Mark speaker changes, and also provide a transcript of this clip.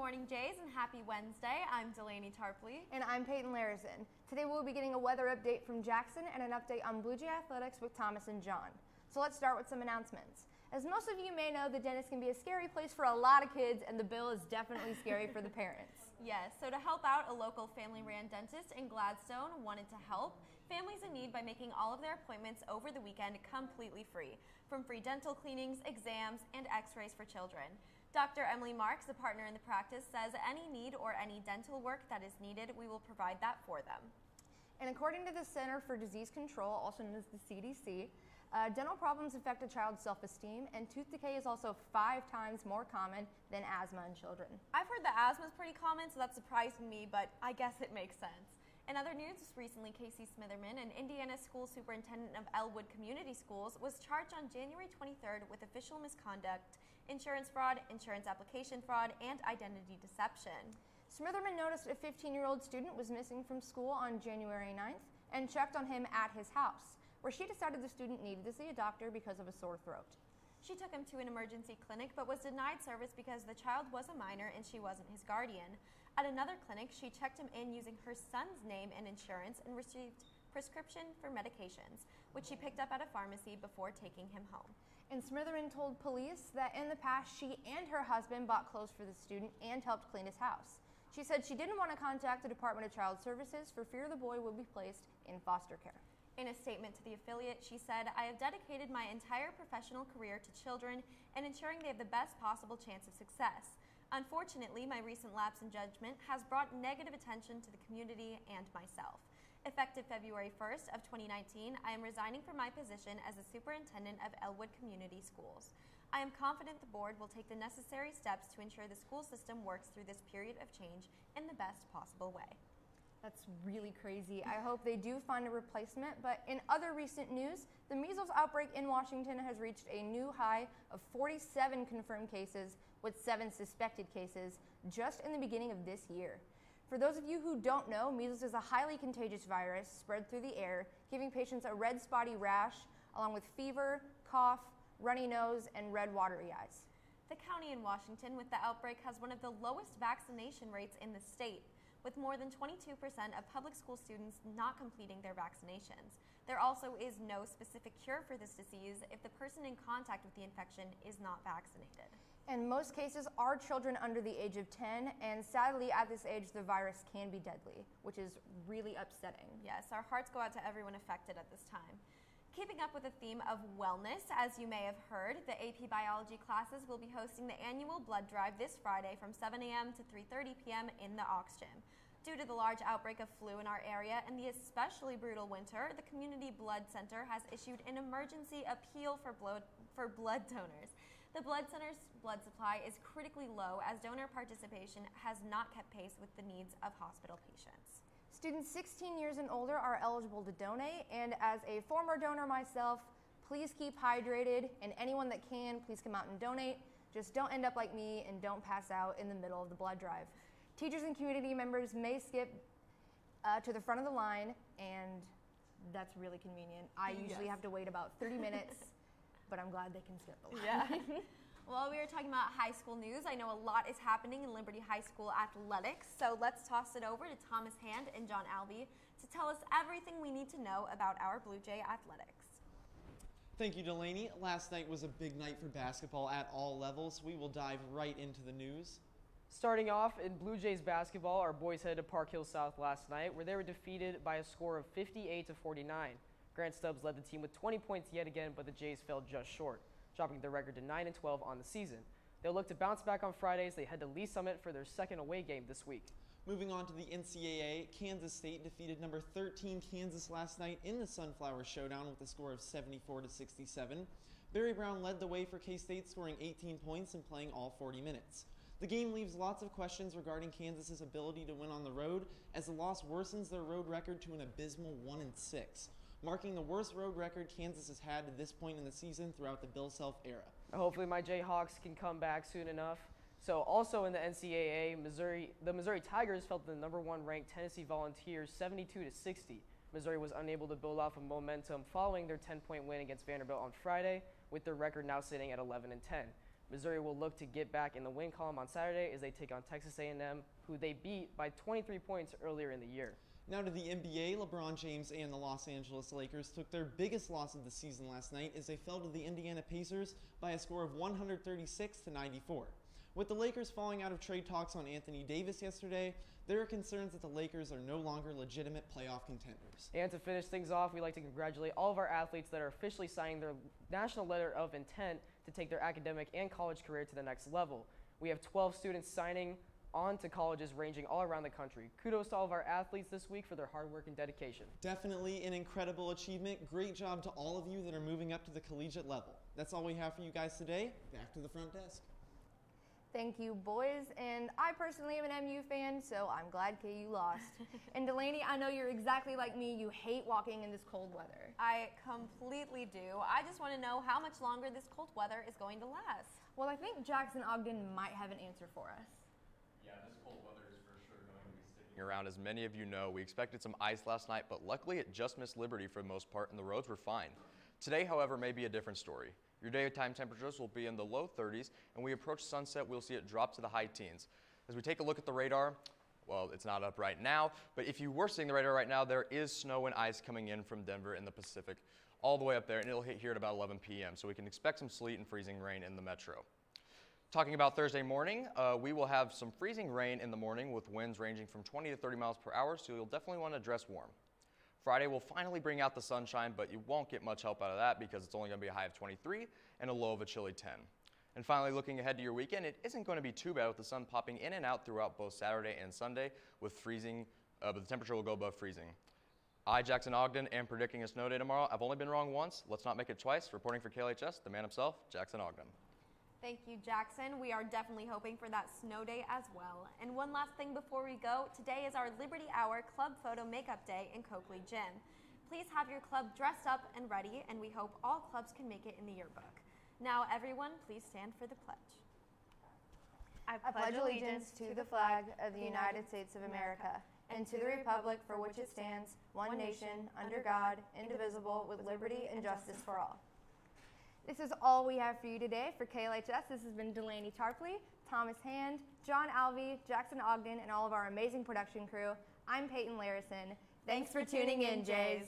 Speaker 1: morning, Jays, and happy Wednesday. I'm Delaney Tarpley.
Speaker 2: And I'm Peyton Larison. Today we'll be getting a weather update from Jackson and an update on Blue Jay Athletics with Thomas and John. So let's start with some announcements. As most of you may know, the dentist can be a scary place for a lot of kids, and the bill is definitely scary for the parents.
Speaker 1: Yes, so to help out, a local family-ran dentist in Gladstone wanted to help families in need by making all of their appointments over the weekend completely free, from free dental cleanings, exams, and x-rays for children. Dr. Emily Marks, a partner in the practice, says any need or any dental work that is needed, we will provide that for them.
Speaker 2: And according to the Center for Disease Control, also known as the CDC, dental problems affect a child's self-esteem, and tooth decay is also 5 times more common than asthma in children.
Speaker 1: I've heard that asthma is pretty common, so that surprised me, but I guess it makes sense. In other news, just recently, Casey Smitherman, an Indiana school superintendent of Elwood Community Schools, was charged on January 23rd with official misconduct, insurance fraud, insurance application fraud, and identity deception.
Speaker 2: Smitherman noticed a 15-year-old student was missing from school on January 9th and checked on him at his house, where she decided the student needed to see a doctor because of a sore throat.
Speaker 1: She took him to an emergency clinic but was denied service because the child was a minor and she wasn't his guardian. At another clinic, she checked him in using her son's name and insurance and received prescription for medications, which she picked up at a pharmacy before taking him home.
Speaker 2: And Smitherman told police that in the past she and her husband bought clothes for the student and helped clean his house. She said she didn't want to contact the Department of Child Services for fear the boy would be placed in foster care.
Speaker 1: In a statement to the affiliate, she said, "I have dedicated my entire professional career to children and ensuring they have the best possible chance of success. Unfortunately, my recent lapse in judgment has brought negative attention to the community and myself. Effective February 1st of 2019, I am resigning from my position as the superintendent of Elwood Community Schools. I am confident the board will take the necessary steps to ensure the school system works through this period of change in the best possible way."
Speaker 2: That's really crazy. I hope they do find a replacement, but in other recent news, the measles outbreak in Washington has reached a new high of 47 confirmed cases with 7 suspected cases just in the beginning of this year. For those of you who don't know, measles is a highly contagious virus spread through the air, giving patients a red spotty rash along with fever, cough, runny nose, and red watery eyes.
Speaker 1: The county in Washington with the outbreak has one of the lowest vaccination rates in the state, with more than 22% of public school students not completing their vaccinations. There also is no specific cure for this disease if the person in contact with the infection is not vaccinated.
Speaker 2: And most cases are children under the age of 10, and sadly at this age the virus can be deadly, which is really upsetting.
Speaker 1: Yes, our hearts go out to everyone affected at this time. Keeping up with the theme of wellness, as you may have heard, the AP Biology classes will be hosting the annual blood drive this Friday from 7 a.m. to 3:30 p.m. in the Aux Gym. Due to the large outbreak of flu in our area and the especially brutal winter, the Community Blood Center has issued an emergency appeal for blood donors. The blood center's blood supply is critically low as donor participation has not kept pace with the needs of hospital patients.
Speaker 2: Students 16 years and older are eligible to donate, and as a former donor myself, please keep hydrated, and anyone that can, please come out and donate. Just don't end up like me and don't pass out in the middle of the blood drive. Teachers and community members may skip to the front of the line, and that's really convenient. I usually have to wait about 30 minutes, but I'm glad they can skip the line.
Speaker 1: Yeah. Well, we were talking about high school news. I know a lot is happening in Liberty High School athletics, so let's toss it over to Thomas Hand and John Albee to tell us everything we need to know about our Blue Jay athletics.
Speaker 3: Thank you, Delaney. Last night was a big night for basketball at all levels. We will dive right into the news.
Speaker 4: Starting off in Blue Jays basketball, our boys headed to Park Hill South last night, where they were defeated by a score of 58-49. Grant Stubbs led the team with 20 points yet again, but the Jays fell just short, dropping their record to 9-12 on the season. They'll look to bounce back on Fridays. They head to Lee Summit for their second away game this week.
Speaker 3: Moving on to the NCAA, Kansas State defeated number 13 Kansas last night in the Sunflower Showdown with a score of 74-67. Barry Brown led the way for K-State, scoring 18 points and playing all 40 minutes. The game leaves lots of questions regarding Kansas's ability to win on the road, as the loss worsens their road record to an abysmal 1-6. Marking the worst road record Kansas has had at this point in the season throughout the Bill Self era.
Speaker 4: Hopefully my Jayhawks can come back soon enough. So also in the NCAA, the Missouri Tigers fell to the #1 ranked Tennessee Volunteers 72-60. Missouri was unable to build off of momentum following their 10-point win against Vanderbilt on Friday, with their record now sitting at 11-10. Missouri will look to get back in the win column on Saturday as they take on Texas A&M, who they beat by 23 points earlier in the year.
Speaker 3: Now to the NBA, LeBron James and the Los Angeles Lakers took their biggest loss of the season last night as they fell to the Indiana Pacers by a score of 136-94. With the Lakers falling out of trade talks on Anthony Davis yesterday, there are concerns that the Lakers are no longer legitimate playoff contenders.
Speaker 4: And to finish things off, we'd like to congratulate all of our athletes that are officially signing their national letter of intent to take their academic and college career to the next level. We have 12 students signing on to colleges ranging all around the country. Kudos to all of our athletes this week for their hard work and dedication.
Speaker 3: Definitely an incredible achievement. Great job to all of you that are moving up to the collegiate level. That's all we have for you guys today. Back to the front desk.
Speaker 2: Thank you, boys. And I personally am an MU fan, so I'm glad KU lost. And Delaney, I know you're exactly like me. You hate walking in this cold weather.
Speaker 1: I completely do. I just want to know how much longer this cold weather is going to last.
Speaker 2: Well, I think Jackson Ogden might have an answer for us.
Speaker 5: Yeah, this cold weather is for sure going to be sticking around. As many of you know, we expected some ice last night, but luckily it just missed Liberty for the most part, and the roads were fine. Today, however, may be a different story. Your daytime temperatures will be in the low 30s, and we approach sunset, we'll see it drop to the high teens. As we take a look at the radar, well, it's not up right now, but if you were seeing the radar right now, there is snow and ice coming in from Denver in the Pacific all the way up there, and it'll hit here at about 11 p.m., so we can expect some sleet and freezing rain in the metro. Talking about Thursday morning, we will have some freezing rain in the morning with winds ranging from 20 to 30 miles per hour, so you'll definitely want to dress warm. Friday will finally bring out the sunshine, but you won't get much help out of that because it's only going to be a high of 23 and a low of a chilly 10. And finally, looking ahead to your weekend, it isn't going to be too bad with the sun popping in and out throughout both Saturday and Sunday with freezing, but the temperature will go above freezing. I, Jackson Ogden, am predicting a snow day tomorrow. I've only been wrong once. Let's not make it twice. Reporting for KLHS, the man himself, Jackson Ogden.
Speaker 1: Thank you, Jackson. We are definitely hoping for that snow day as well. And one last thing before we go, today is our Liberty Hour Club Photo Makeup Day in Coakley Gym. Please have your club dressed up and ready, and we hope all clubs can make it in the yearbook. Now, everyone, please stand for the pledge.
Speaker 2: I pledge allegiance to the flag of the United States of America and to the republic for which it stands, one nation, under God, indivisible, with liberty and justice for all. This is all we have for you today. For KLHS, this has been Delaney Tarpley, Thomas Hand, John Alvey, Jackson Ogden, and all of our amazing production crew. I'm Peyton Larison. Thanks for tuning in, Jays.